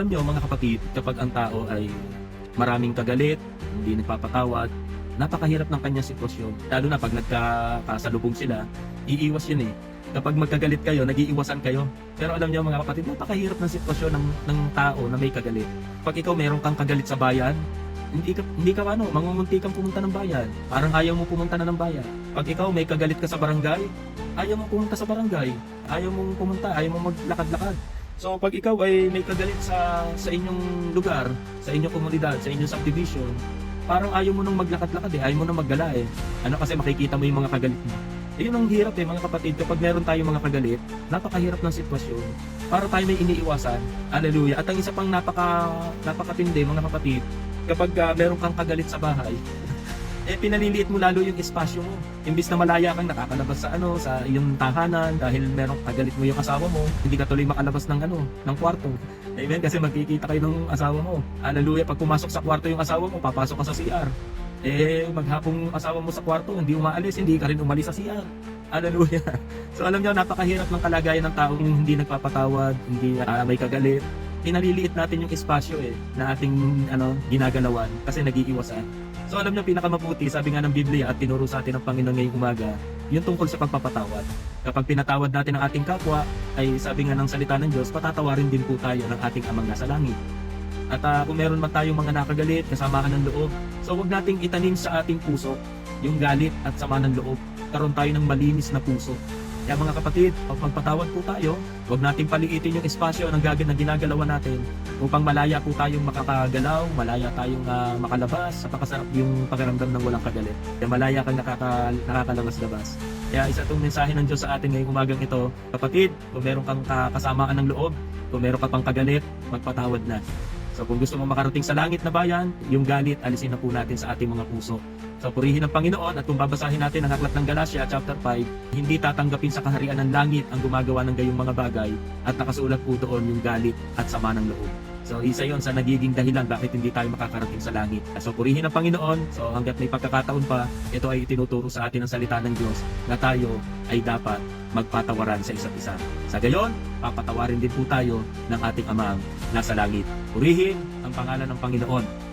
Alam niyo mga kapatid, kapag ang tao ay maraming kagalit, hindi nagpapatawad, napakahirap ng kanyang sitwasyon. Lalo na pag nagkakasalubong sila, iiwas yun eh. Kapag magkagalit kayo, nag-iiwasan kayo. Pero alam niyo mga kapatid, napakahirap ng sitwasyon ng tao na may kagalit. Pag ikaw meron kang kagalit sa bayan, hindi ka mangungunti kang pumunta ng bayan. Parang ayaw mo pumunta na ng bayan. Pag ikaw may kagalit ka sa barangay, ayaw mo pumunta sa barangay. Ayaw mo pumunta, ayaw mo maglakad-lakad. So pag ikaw ay may kagalit sa inyong lugar, sa inyong komunidad, sa inyong subdivision, parang ayaw mo nang maglakad-lakad ayaw mo nang maggala Ano kasi makikita mo yung mga kagalit mo. Yun ang hirap mga kapatid, kapag meron tayong mga kagalit, napakahirap ng sitwasyon. Para tayo may iniiwasan. Hallelujah. At ang isa pang napakatindi mga kapatid, kapag meron kang kagalit sa bahay, pinaliliit mo lalo yung espasyo mo. Imbis na malaya kang nakakalabas sa iyong tahanan dahil merong kagalit mo yung asawa mo, hindi ka tuloy makalabas ng kwarto. Amen, kasi magkikita kayo ng asawa mo. Hallelujah, pag pumasok sa kwarto yung asawa mo, papasok ka sa CR. Maghapong asawa mo sa kwarto, hindi umaalis, hindi ka rin umalis sa CR. Hallelujah. So alam niyo, napakahirap ng kalagayan ng taong hindi nagpapatawad, hindi may kagalit. Pinaliliit natin yung espasyo na ating ginagalawan kasi nag-iiwasan. So alam niyo, pinakamabuti, sabi nga ng Biblia at tinuro sa atin ng Panginoon ngayong umaga, yung tungkol sa pagpapatawad. Kapag pinatawad natin ang ating kapwa, ay sabi nga ng salita ng Diyos, patatawarin din po tayo ng ating Amang nasa langit. At kung meron man tayong mga nakagalit, kasamaan ng loob, so huwag nating itanim sa ating puso yung galit at sama ng loob. Karoon tayo ng malinis na puso. Kaya mga kapatid, pag magpatawad po tayo, huwag nating paliitin yung espasyo ng ginagalawan natin upang malaya po tayong makakagalaw, malaya tayong makalabas, napakasarap yung pakiramdam ng walang kagalit. Kaya malaya kang nakakalabas-labas. Kaya isa itong mensahe ng Diyos sa atin ngayong umagang ito, kapatid, kung meron kang kasamaan ng loob, kung meron ka pang kagalit, magpatawad na. So kung gusto mo makarating sa langit na bayan, yung galit, alisin na po natin sa ating mga puso. So purihin ang Panginoon, at kung babasahin natin ang aklat ng Galatia chapter 5, hindi tatanggapin sa kaharian ng langit ang gumagawa ng gayong mga bagay, at nakasulat po doon yung galit at sama ng loob. So isa yon sa nagiging dahilan bakit hindi tayo makakarating sa langit. So purihin ang Panginoon. So hanggat may pagkakataon pa, ito ay itinuturo sa atin ng salita ng Diyos na tayo ay dapat magpatawaran sa isa't isa. Sa gayon, papatawarin din po tayo ng ating Amang nasa langit. Purihin ang pangalan ng Panginoon.